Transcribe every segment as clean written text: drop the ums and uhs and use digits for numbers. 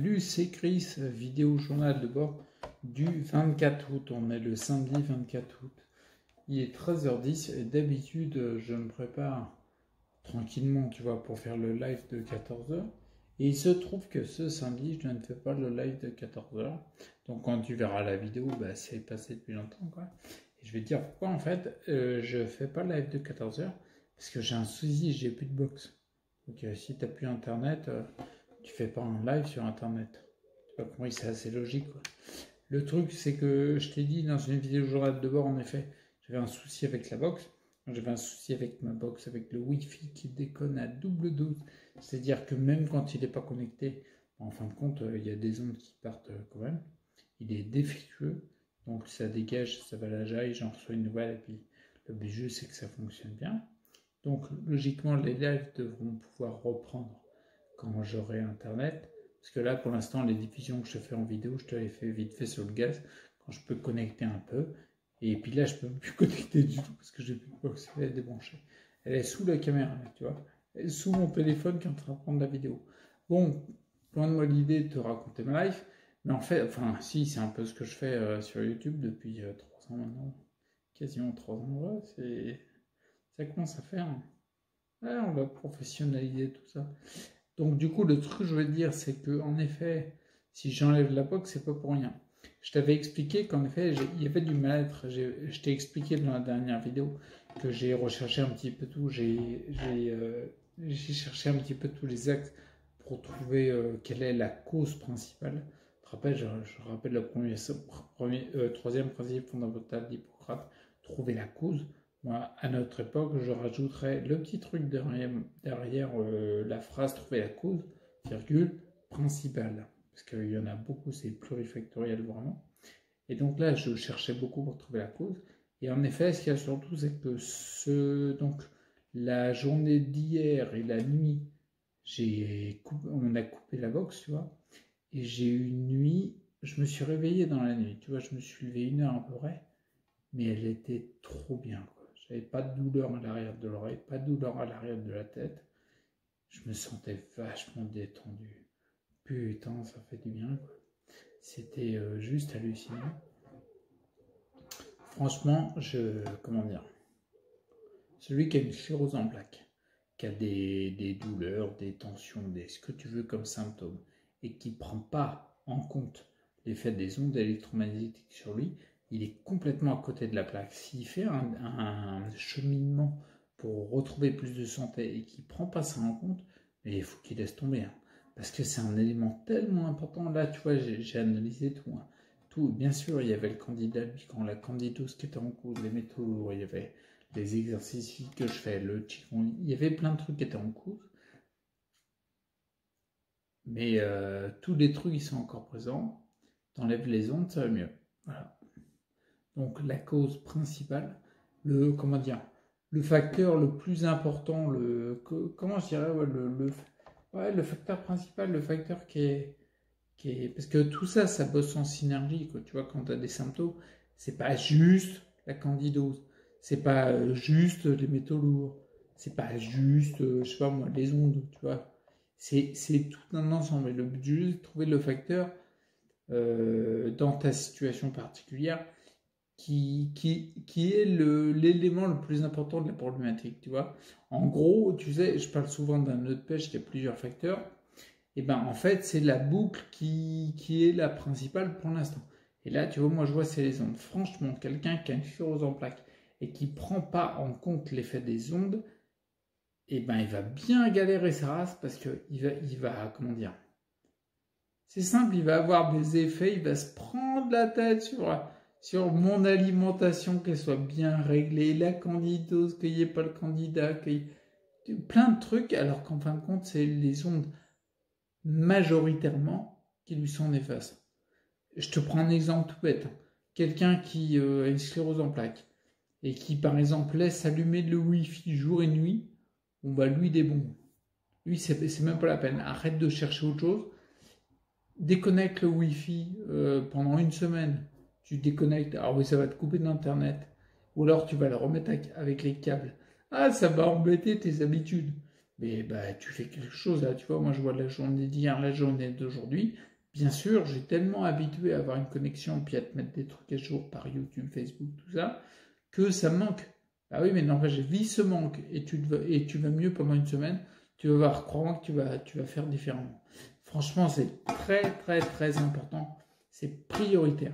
Luc Chris, vidéo journal de bord du 24 août. On est le samedi 24 août. Il est 13h10 et d'habitude, je me prépare tranquillement, tu vois, pour faire le live de 14h. Et il se trouve que ce samedi, je ne fais pas le live de 14h. Donc quand tu verras la vidéo, bah, c'est passé depuis longtemps, quoi. Et je vais te dire pourquoi, en fait, je fais pas le live de 14h. Parce que j'ai un souci, j'ai plus de box. Donc si tu n'as plus internet, tu fais pas un live sur internet. Tu vois compris, c'est assez logique, quoi. Le truc, c'est que je t'ai dit dans une vidéo journal de bord, en effet, j'avais un souci avec la box. J'avais un souci avec ma box, avec le Wi-Fi qui déconne à double dose. C'est-à-dire que même quand il n'est pas connecté, en fin de compte, il y a des ondes qui partent quand même. Il est défectueux, donc ça dégage, ça va à la jaille, j'en reçois une nouvelle, et puis le but du jeu, c'est que ça fonctionne bien. Donc logiquement, les lives devront pouvoir reprendre quand j'aurai internet. Parce que là, pour l'instant, les diffusions que je fais en vidéo, je te les fais vite fait sur le gaz, quand je peux connecter un peu. Et puis là, je peux plus connecter du tout, parce que j'ai plus de box, elle est débranchée. Elle est sous la caméra, tu vois. Elle est sous mon téléphone qui est en train de prendre la vidéo. Bon, loin de moi l'idée de te raconter ma life, mais en fait, enfin, si, c'est un peu ce que je fais sur YouTube depuis 3 ans maintenant. Quasiment 3 ans, ouais, ça commence à faire. Ouais, on va professionnaliser tout ça. Donc du coup, le truc que je veux dire, c'est que en effet, si j'enlève la box, c'est pas pour rien. Je t'avais expliqué qu'en effet, il y avait du mal-être. Je t'ai expliqué dans la dernière vidéo que j'ai recherché un petit peu tout. J'ai cherché un petit peu tous les axes pour trouver quelle est la cause principale. Tu te rappelles, je rappelle le troisième principe fondamental d'Hippocrate, trouver la cause. Moi, à notre époque, je rajouterais le petit truc derrière la phrase trouver la cause, virgule, principale. Parce qu'il y en a beaucoup, c'est plurifactoriel vraiment. Et donc là, je cherchais beaucoup pour trouver la cause. Et en effet, ce qu'il y a surtout, c'est que donc, la journée d'hier et la nuit, on a coupé la box, tu vois. Et j'ai eu une nuit, je me suis réveillé dans la nuit, tu vois, je me suis levé 1 heure à peu près, mais elle était trop bien, quoi. J'avais pas de douleur à l'arrière de l'oreille, pas de douleur à l'arrière de la tête. Je me sentais vachement détendu. Putain, ça fait du bien, quoi. C'était juste hallucinant. Franchement, comment dire, celui qui a une sclérose en plaques, qui a des douleurs, des tensions, ce que tu veux comme symptômes, et qui ne prend pas en compte l'effet des ondes électromagnétiques sur lui, il est complètement à côté de la plaque. S'il fait un cheminement pour retrouver plus de santé et qu'il ne prend pas ça en compte, mais il faut qu'il laisse tomber. Hein. Parce que c'est un élément tellement important. Là, tu vois, j'ai analysé tout. Hein. Tout. Bien sûr, il y avait le candidat albicans, la candidose qui était en cause, les métaux lourds, il y avait les exercices physiques que je fais, le qigong, il y avait plein de trucs qui étaient en cause. Mais tous les trucs, ils sont encore présents. T'enlèves les ondes, ça va mieux. Voilà. Donc la cause principale, le facteur le plus important, comment je dirais, le facteur principal, le facteur qui est, parce que tout ça, ça bosse en synergie, quoi. Tu vois, quand tu as des symptômes, c'est pas juste la candidose, c'est pas juste les métaux lourds, c'est pas juste, je sais pas moi, les ondes, tu vois. C'est tout un ensemble. Et le but du jeu, c'est de trouver le facteur dans ta situation particulière qui est l'élément le plus important de la problématique, tu vois. En gros, tu sais, je parle souvent d'un nœud de pêche qui a plusieurs facteurs. Et ben en fait, c'est la boucle qui est la principale pour l'instant. Et là, tu vois, moi je vois c'est les ondes. Franchement, quelqu'un qui a une sclérose en plaques et qui ne prend pas en compte l'effet des ondes, et ben il va bien galérer sa race parce qu'il va, comment dire, c'est simple, il va avoir des effets, il va se prendre la tête sur mon alimentation, qu'elle soit bien réglée, la candidose, qu'il n'y ait pas le candidat, plein de trucs, alors qu'en fin de compte, c'est les ondes majoritairement qui lui sont néfastes. Je te prends un exemple tout bête. Quelqu'un qui a une sclérose en plaques et qui, par exemple, laisse allumer le Wi-Fi jour et nuit, on va lui des bombes. Lui, c'est même pas la peine. Arrête de chercher autre chose. Déconnecte le Wi-Fi pendant 1 semaine. Tu déconnectes. Alors oui, ça va te couper d'Internet. Ou alors tu vas le remettre avec les câbles. Ah, ça va embêter tes habitudes. mais bah, tu fais quelque chose là, tu vois, moi je vois la journée d'hier, la journée d'aujourd'hui, bien sûr, j'ai tellement habitué à avoir une connexion, puis à te mettre des trucs à jour par YouTube, Facebook, tout ça, que ça me manque. Ah oui, mais non, j'ai vu ce manque, et tu vas mieux pendant une semaine, tu vas voir, crois-moi que tu vas faire différemment. Franchement, c'est très, très, très important, c'est prioritaire.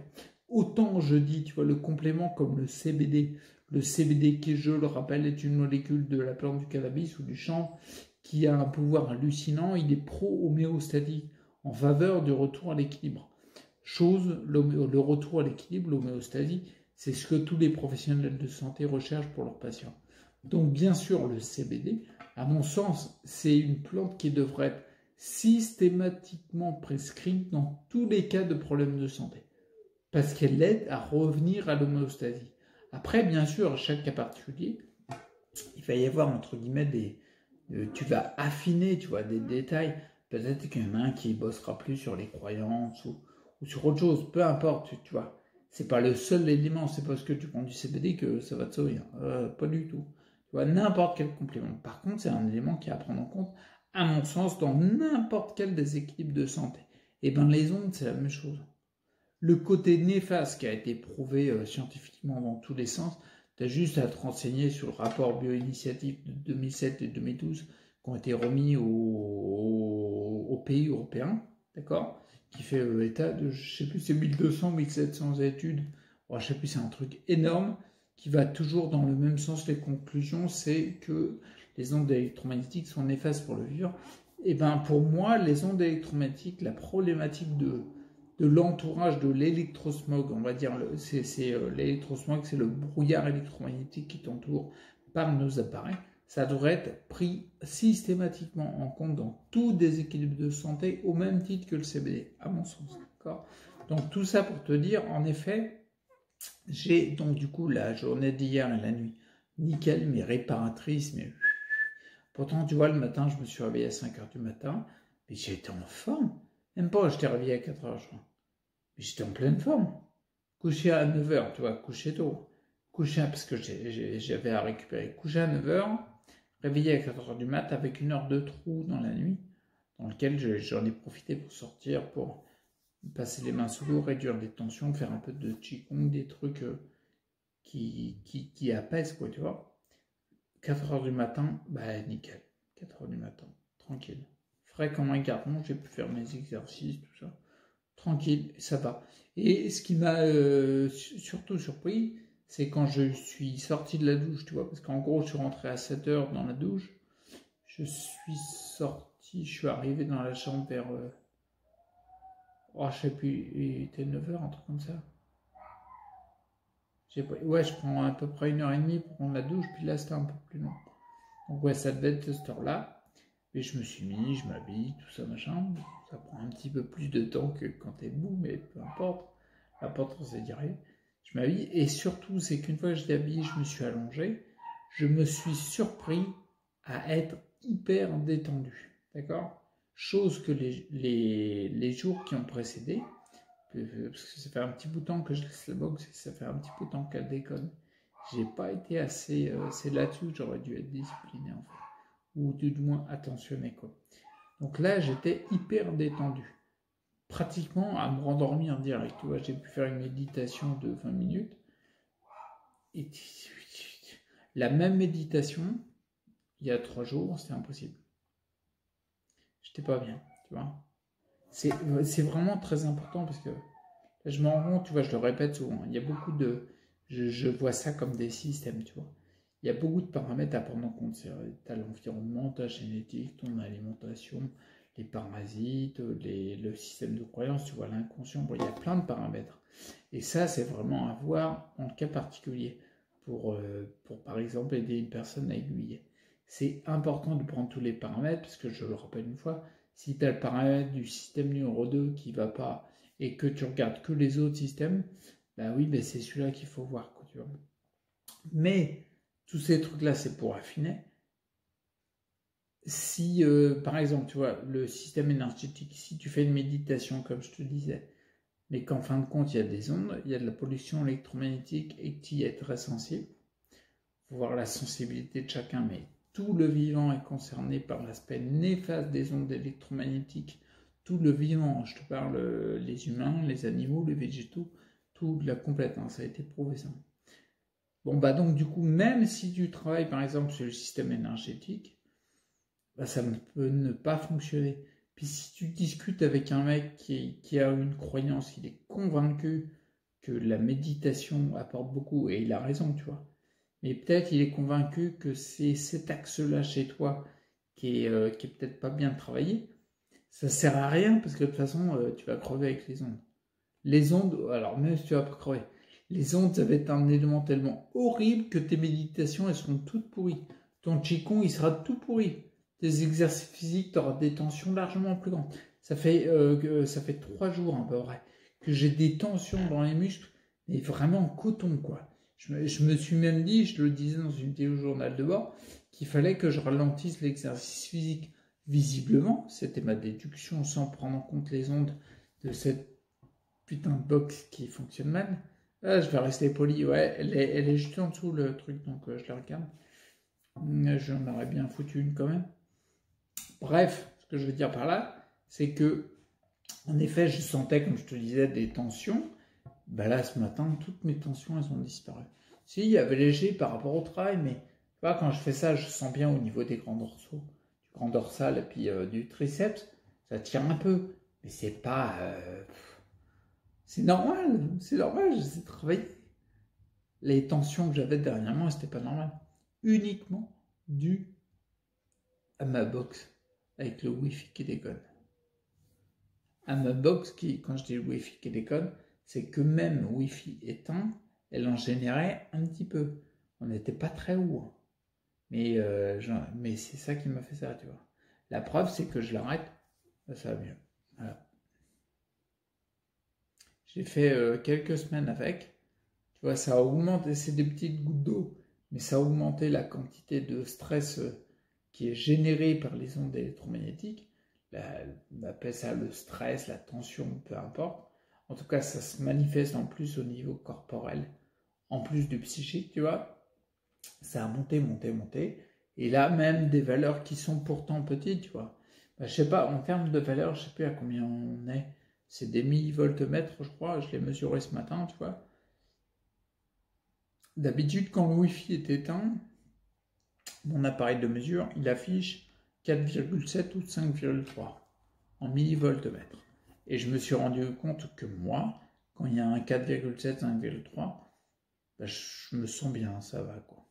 Autant je dis, tu vois, le complément comme le CBD. Le CBD qui, je le rappelle, est une molécule de la plante du cannabis ou du chanvre qui a un pouvoir hallucinant. Il est pro-homéostatique en faveur du retour à l'équilibre. Le retour à l'équilibre, l'homéostasie, c'est ce que tous les professionnels de santé recherchent pour leurs patients. Donc bien sûr, le CBD, à mon sens, c'est une plante qui devrait être systématiquement prescrite dans tous les cas de problèmes de santé parce qu'elle aide à revenir à l'homéostasie. Après, bien sûr, à chaque cas particulier, il va y avoir, entre guillemets, tu vas affiner, tu vois, des détails. Peut-être qu'il y en a un qui bossera plus sur les croyances ou sur autre chose, peu importe, tu vois. C'est pas le seul élément, c'est parce que tu prends du CBD que ça va te sauver. Pas du tout. Tu vois, n'importe quel complément. Par contre, c'est un élément qui est à prendre en compte, à mon sens, dans n'importe quel des équilibres de santé. Et bien, les ondes, c'est la même chose. Le côté néfaste qui a été prouvé scientifiquement dans tous les sens, tu as juste à te renseigner sur le rapport bioinitiative de 2007 et 2012 qui ont été remis aux pays européens, d'accord, qui fait état de, je sais plus, c'est 1200, 1700 études, bon, je sais plus, c'est un truc énorme qui va toujours dans le même sens. Les conclusions, c'est que les ondes électromagnétiques sont néfastes pour le vivant. Et ben pour moi, les ondes électromagnétiques, la problématique de l'entourage de l'électrosmog, on va dire, l'électrosmog, c'est le brouillard électromagnétique qui t'entoure par nos appareils, ça devrait être pris systématiquement en compte dans tout déséquilibre de santé au même titre que le CBD, à mon sens. D'accord ? Donc tout ça pour te dire, en effet, j'ai donc du coup la journée d'hier et la nuit, nickel, mais réparatrice, mais pourtant tu vois, le matin, je me suis réveillé à 5h du matin, mais j'étais en forme. Même pas, j'étais réveillé à 4h, je crois. Mais j'étais en pleine forme. Couché à 9h, tu vois, couché tôt. Couché, parce que j'avais à récupérer. Couché à 9h, réveillé à 4h du mat avec 1 heure de trou dans la nuit, dans lequel j'en ai profité pour sortir, pour passer les mains sous l'eau, réduire les tensions, faire un peu de qigong, des trucs qui apaisent, quoi, tu vois. 4h du matin, bah nickel. 4h du matin, tranquille. Frais comme un gardon, j'ai pu faire mes exercices, tout ça. Tranquille, ça va. Et ce qui m'a surtout surpris, c'est quand je suis sorti de la douche, tu vois, parce qu'en gros, je suis rentré à 7h dans la douche, je suis sorti, je suis arrivé dans la chambre vers, oh, je sais plus, il était 9h, un truc comme ça. Ouais, je prends à peu près 1h30 pour prendre la douche, puis là, c'était un peu plus long. Donc ouais, ça devait être cette heure-là. Et je me suis mis, je m'habille, tout ça, machin. Ça prend un petit peu plus de temps que quand t'es debout, mais peu importe. L'important, c'est d'y arriver. Je m'habille, et surtout, c'est qu'une fois que j'étais habillé, je me suis allongé. Je me suis surpris à être hyper détendu. D'accord ? Chose que les jours qui ont précédé, parce que ça fait un petit bout de temps que je laisse la boxe, et ça fait un petit bout de temps qu'elle déconne. J'ai pas été assez. C'est là-dessus que j'aurais dû être discipliné, en fait. Ou du moins attentionné, quoi. Donc là, j'étais hyper détendu. Pratiquement à me rendormir direct. Tu vois, j'ai pu faire une méditation de 20 minutes. Et la même méditation, il y a 3 jours, c'était impossible. J'étais pas bien, tu vois. C'est vraiment très important parce que là, je m'en rends compte, tu vois, je le répète souvent. Il y a beaucoup de... Je vois ça comme des systèmes, tu vois. Il y a beaucoup de paramètres à prendre en compte. Tu as l'environnement, ta génétique, ton alimentation, les parasites, le système de croyance, tu vois, l'inconscient. Bon, il y a plein de paramètres. Et ça, c'est vraiment à voir en cas particulier pour par exemple, aider une personne à aiguiller. C'est important de prendre tous les paramètres parce que, je le rappelle une fois, si tu as le paramètre du système numéro 2 qui ne va pas et que tu regardes que les autres systèmes, bah oui, bah c'est celui-là qu'il faut voir, quoi, tu vois. Mais tous ces trucs-là, c'est pour affiner. Si, par exemple, tu vois, le système énergétique, si tu fais une méditation, comme je te disais, mais qu'en fin de compte, il y a des ondes, il y a de la pollution électromagnétique et que tu y es très sensible, il faut voir la sensibilité de chacun, mais tout le vivant est concerné par l'aspect néfaste des ondes électromagnétiques. Tout le vivant, je te parle les humains, les animaux, les végétaux, tout de la complète, hein, ça a été prouvé ça. Bon bah donc du coup, même si tu travailles par exemple sur le système énergétique, bah, ça peut ne pas fonctionner. Puis si tu discutes avec un mec qui a une croyance, il est convaincu que la méditation apporte beaucoup, et il a raison, tu vois. Mais peut-être il est convaincu que c'est cet axe-là chez toi qui est peut-être pas bien travaillé. Ça sert à rien parce que de toute façon, tu vas crever avec les ondes. Les ondes, alors même si tu vas pas crever, les ondes, ça va être un élément tellement horrible que tes méditations, elles seront toutes pourries. Ton Qigong, il sera tout pourri. Tes exercices physiques, tu auras des tensions largement plus grandes. Ça fait 3 jours à peu près que j'ai des tensions dans les muscles, mais vraiment en coton, quoi. Je me suis même dit, je le disais dans une vidéo journal de bord, qu'il fallait que je ralentisse l'exercice physique. Visiblement, c'était ma déduction sans prendre en compte les ondes de cette putain de box qui fonctionne mal. Ah, je vais rester poli, ouais, elle est juste en dessous le truc, donc je la regarde. J'en aurais bien foutu une quand même. Bref, ce que je veux dire par là, c'est que, en effet, je sentais, comme je te disais, des tensions. Ben là, ce matin, toutes mes tensions, elles ont disparu. Si, il y avait léger par rapport au travail, mais tu vois, quand je fais ça, je sens bien au niveau des grands dorsaux, du grand dorsal et puis du triceps, ça tire un peu. Mais c'est pas... c'est normal, j'essaie de travailler. Les tensions que j'avais dernièrement, c'était pas normal. Uniquement dû à ma box avec le Wi-Fi qui déconne. À ma box qui, quand je dis le Wi-Fi qui déconne, c'est que même Wi-Fi éteint, elle en générait un petit peu. On n'était pas très haut. Hein. Mais c'est ça qui m'a fait ça, tu vois. La preuve, c'est que je l'arrête, ça va mieux. Voilà. J'ai fait quelques semaines avec. Tu vois, ça a augmenté, c'est des petites gouttes d'eau, mais ça a augmenté la quantité de stress qui est générée par les ondes électromagnétiques. On appelle ça le stress, la tension, peu importe. En tout cas, ça se manifeste en plus au niveau corporel, en plus du psychique, tu vois. Ça a monté, monté, monté. Et là, même des valeurs qui sont pourtant petites, tu vois. Je sais pas, en termes de valeurs, je sais plus à combien on est. C'est des millivoltmètres, je crois. Je l'ai mesuré ce matin, tu vois. D'habitude, quand le Wi-Fi est éteint, mon appareil de mesure, il affiche 4,7 ou 5,3 en millivoltmètres. Et je me suis rendu compte que moi, quand il y a un 4,7, 5,3, ben je me sens bien, ça va quoi.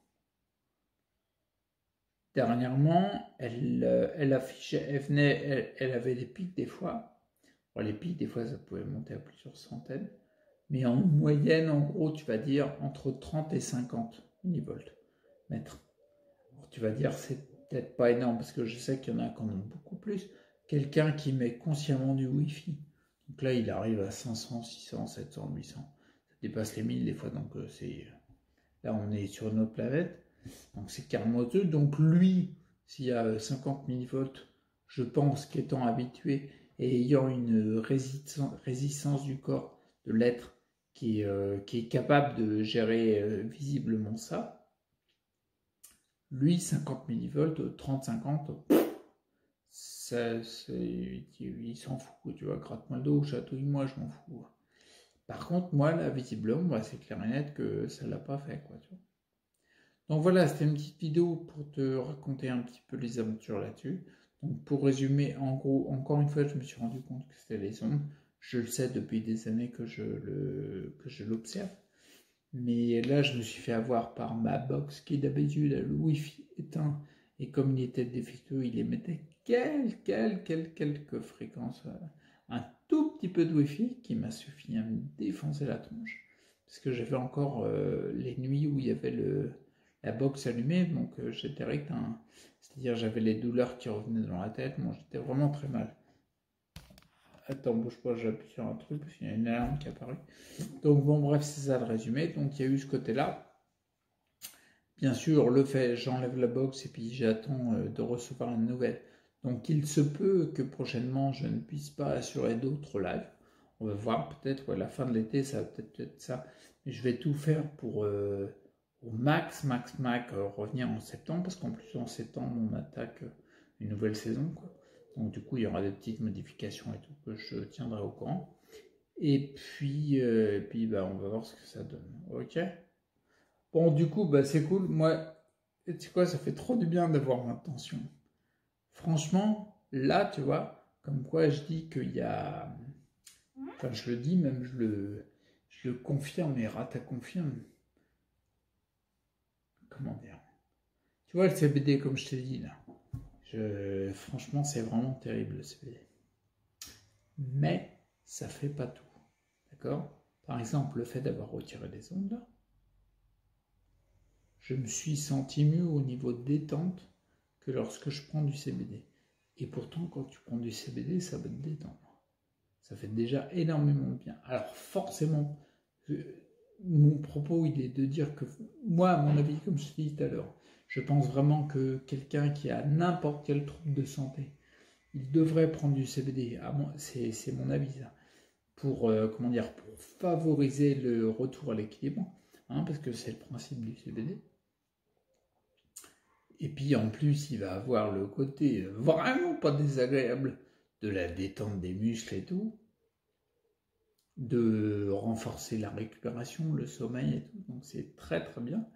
Dernièrement, elle affichait, elle avait des pics des fois. Bon, les pics, des fois, ça pouvait monter à plusieurs centaines. Mais en moyenne, en gros, tu vas dire entre 30 et 50 millivolts mètres. Alors, tu vas dire, c'est peut-être pas énorme, parce que je sais qu'il y en a quand même beaucoup plus. Quelqu'un qui met consciemment du Wi-Fi. Donc là, il arrive à 500, 600, 700, 800. Ça dépasse les 1000 des fois, donc c'est... Là, on est sur une autre planète. Donc c'est carrément autre. Donc lui, s'il y a 50 millivolts, je pense qu'étant habitué et ayant une résistance du corps de l'être qui est capable de gérer visiblement ça, lui, 50 millivolts, 30-50, il s'en fout, tu vois, gratte-moi le dos, chatouille-moi, je m'en fous. Par contre, moi, là, visiblement, c'est clair et net que ça ne l'a pas fait, quoi, tu vois. Donc voilà, c'était une petite vidéo pour te raconter un petit peu les aventures là-dessus. Donc pour résumer, en gros, encore une fois, je me suis rendu compte que c'était les ondes. Je le sais depuis des années que je l'observe. Mais là, je me suis fait avoir par ma box qui d'habitude a le Wi-Fi éteint. Et comme il était défectueux, il émettait quelques fréquences. Un tout petit peu de Wi-Fi qui m'a suffi à me défoncer la tronche. Parce que j'avais encore les nuits où il y avait la box allumée, donc j'étais rectin. C'est-à-dire j'avais les douleurs qui revenaient dans la tête, moi j'étais vraiment très mal. Attends, bouge pas, j'appuie sur un truc parce qu'il y a une alarme qui est apparue. Donc bon, bref, c'est ça le résumé. Donc il y a eu ce côté-là. Bien sûr, le fait, j'enlève la box et puis j'attends de recevoir une nouvelle. Donc il se peut que prochainement je ne puisse pas assurer d'autres lives. On va voir peut-être à la fin de l'été, ça va peut-être être ça. Mais je vais tout faire pour au max, revenir en septembre, parce qu'en plus en septembre on attaque une nouvelle saison, quoi. Donc du coup il y aura des petites modifications et tout que je tiendrai au courant. Et puis, bah, on va voir ce que ça donne. Ok. Bon, du coup, bah, c'est cool. Moi, tu sais quoi, ça fait trop du bien d'avoir ma tension. Franchement, là, tu vois, comme quoi je dis qu'il y a... Enfin, je le dis, même je le confirme, et Rata confirme. Comment dire? Tu vois, le CBD, comme je t'ai dit, là. Franchement, c'est vraiment terrible, le CBD. Mais, ça fait pas tout. D'accord? Par exemple, le fait d'avoir retiré les ondes, là, je me suis senti mieux au niveau de détente que lorsque je prends du CBD. Et pourtant, quand tu prends du CBD, ça va te détendre. Ça fait déjà énormément de bien. Alors forcément, mon propos, il est de dire que moi, à mon avis, comme je te disais tout à l'heure, je pense vraiment que quelqu'un qui a n'importe quel trouble de santé, il devrait prendre du CBD. C'est mon avis, ça. Pour favoriser le retour à l'équilibre, hein, parce que c'est le principe du CBD. Et puis en plus, il va avoir le côté vraiment pas désagréable de la détente des muscles et tout, de renforcer la récupération, le sommeil et tout. Donc c'est très très bien.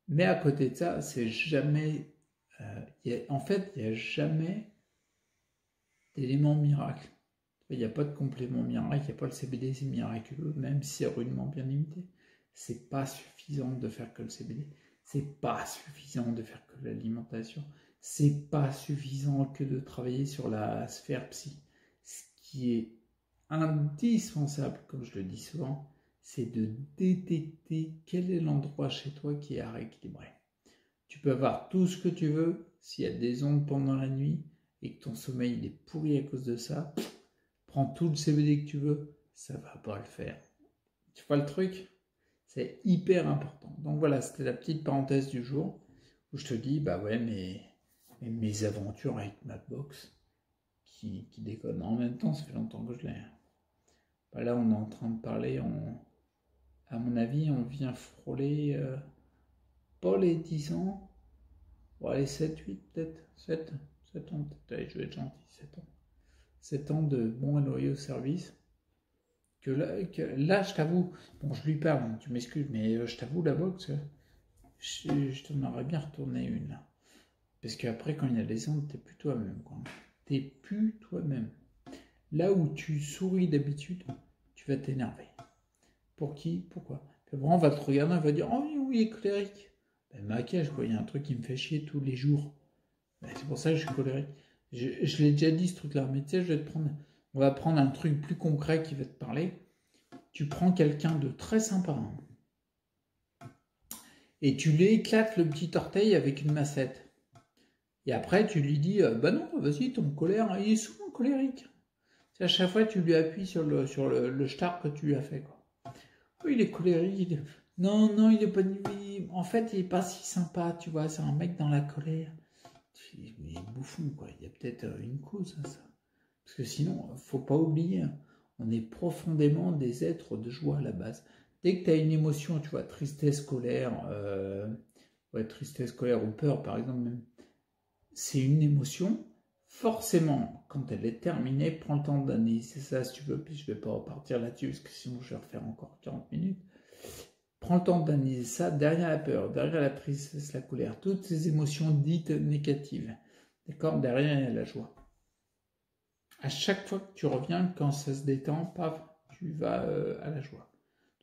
Mais à côté de ça, c'est jamais... en fait, il n'y a jamais d'élément miracle. Il n'y a pas de complément miracle, il n'y a pas le CBD, c'est miraculeux, même si c'est rudement bien limité. C'est pas suffisant de faire que le CBD. C'est pas suffisant de faire que l'alimentation. C'est pas suffisant que de travailler sur la sphère psy. Ce qui est indispensable, comme je le dis souvent, c'est de détecter quel est l'endroit chez toi qui est à rééquilibrer. Tu peux avoir tout ce que tu veux, s'il y a des ondes pendant la nuit et que ton sommeil il est pourri à cause de ça, prends tout le CBD que tu veux, ça va pas le faire. Tu vois le truc? C'est hyper important. Donc voilà, c'était la petite parenthèse du jour où je te dis, bah ouais, mes aventures avec ma box qui déconne. En même temps, ça fait longtemps que je l'ai. Bah là, on est en train de parler, à mon avis, on vient frôler pas les 10 ans, bon, les 7, 8 peut-être, 7 ans peut-être, allez, je vais être gentil, 7 ans. 7 ans de bons et loyaux services. Que là, je t'avoue, bon, je lui parle, tu m'excuses, mais je t'avoue, la boxe, je t'en aurais bien retourné une, là. Parce qu'après, quand il y a des ondes, t'es plus toi-même, quoi. T'es plus toi-même. Là où tu souris d'habitude, tu vas t'énerver. Pour qui? Pourquoi? Puis après, on va te regarder, on va dire, oh oui, il est colérique. Ben, maquillage, quoi, il y a un truc qui me fait chier tous les jours. Ben, c'est pour ça que je suis colérique. Je l'ai déjà dit, ce truc-là, mais tu sais, on va prendre un truc plus concret qui va te parler. Tu prends quelqu'un de très sympa, hein, et tu lui éclates le petit orteil avec une massette. Et après, tu lui dis, bah non, vas-y, ton colère, il est souvent colérique. C'est à chaque fois, tu lui appuies sur le star que tu lui as fait, quoi. Oh, il est colérique. Non, il est pas nuit. En fait, il est pas si sympa, tu vois, c'est un mec dans la colère. Il est bouffon, quoi. Il y a peut-être une cause à ça. Parce que sinon, faut pas oublier, on est profondément des êtres de joie à la base. Dès que tu as une émotion, tu vois, tristesse, colère ou peur, par exemple, même, c'est une émotion. Forcément, quand elle est terminée, prends le temps d'analyser ça si tu veux, puis je vais pas repartir là-dessus, parce que sinon je vais refaire encore 40 minutes. Prends le temps d'analyser ça derrière la peur, derrière la tristesse, la colère, toutes ces émotions dites négatives. D'accord? Derrière, il y a la joie. À chaque fois que tu reviens, quand ça se détend, paf, tu vas à la joie.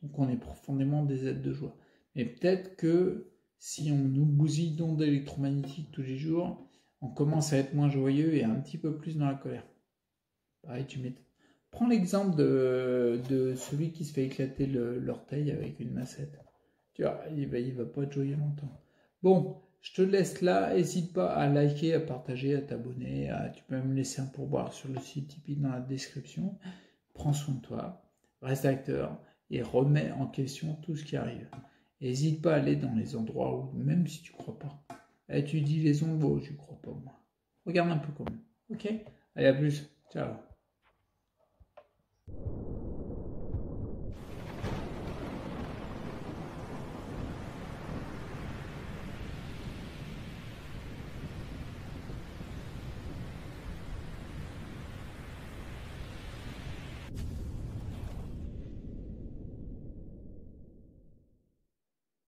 Donc on est profondément des êtres de joie. Mais peut-être que si on nous bousille d'ondes électromagnétiques tous les jours, on commence à être moins joyeux et un petit peu plus dans la colère. Pareil, tu m'étonnes. Prends l'exemple de celui qui se fait éclater l'orteil avec une massette. Tu vois, il va pas être joyeux longtemps. Bon, je te laisse là. N'hésite pas à liker, à partager, à t'abonner. Tu peux me laisser un pourboire sur le site Tipeee dans la description. Prends soin de toi, reste acteur et remets en question tout ce qui arrive. N'hésite pas à aller dans les endroits où, même si tu crois pas, tu dis les ondes, bon, je crois pas moi. Regarde un peu comme. Ok? Allez, à plus. Ciao.